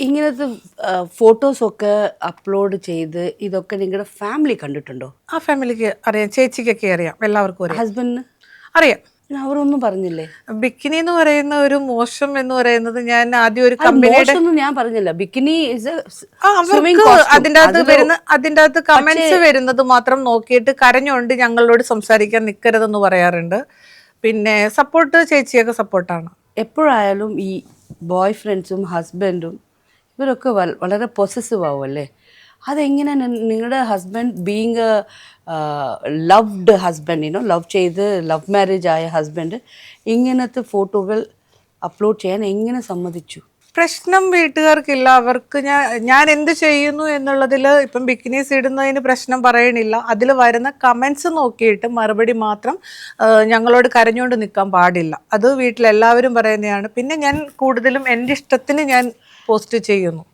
ഇങ്ങനത്തെ ഫോട്ടോസൊക്കെ അപ്ലോഡ് ചെയ്ത് ഇതൊക്കെ നിങ്ങളുടെ ഫാമിലി കണ്ടിട്ടുണ്ടോ? ആ ഫാമിലിക്ക് അറിയാം, ചേച്ചിക്കൊക്കെ അറിയാം, എല്ലാവർക്കും അറിയാം. ഹസ്ബൻഡിന് അറിയാം. അവരൊന്നും പറഞ്ഞില്ലേ? ബിക്കിനി എന്ന് പറയുന്ന ഒരു മോശം എന്ന് പറയുന്നത് ഞാൻ ആദ്യം ഒരു അത് കമ്പനിയുടെ മോശമൊന്നും ഞാൻ പറഞ്ഞില്ല. ബിക്കിനി ഇസ് അവർക്ക് അതിൻ്റെ അകത്ത് കമന്റ്സ് വരുന്നത് മാത്രം നോക്കിയിട്ട് കരഞ്ഞുകൊണ്ട് ഞങ്ങളോട് സംസാരിക്കാൻ നിൽക്കരുതെന്ന് പറയാറുണ്ട്. പിന്നെ സപ്പോർട്ട് ചേച്ചിയൊക്കെ സപ്പോർട്ടാണ്. എപ്പോഴായാലും ഈ ബോയ് ഫ്രണ്ട്സും ഹസ്ബൻഡും ഇവരൊക്കെ വളരെ പൊസസീവ് ആവുമല്ലേ? അതെങ്ങനെ നിങ്ങളുടെ husband being loved husband love ചെയ്ത് ലവ് മാരേജ് ആയ ഹസ്ബൻഡ് ഇങ്ങനത്തെ ഫോട്ടോകൾ അപ്ലോഡ് ചെയ്യാൻ എങ്ങനെ സമ്മതിച്ചു? പ്രശ്നം വീട്ടുകാർക്കില്ല. അവർക്ക് ഞാൻ എന്ത് ചെയ്യുന്നു എന്നുള്ളതിൽ ഇപ്പം ബിക്കിനീസ് ഇടുന്നതിന് പ്രശ്നം പറയണില്ല. അതിൽ വരുന്ന കമൻസ് നോക്കിയിട്ട് മറുപടി മാത്രം ഞങ്ങളോട് കരഞ്ഞുകൊണ്ട് നിൽക്കാൻ പാടില്ല. അത് വീട്ടിലെല്ലാവരും പറയുന്നതാണ്. പിന്നെ ഞാൻ കൂടുതലും എൻ്റെ ഇഷ്ടത്തിന് ഞാൻ പോസ്റ്റ് ചെയ്യുന്നു.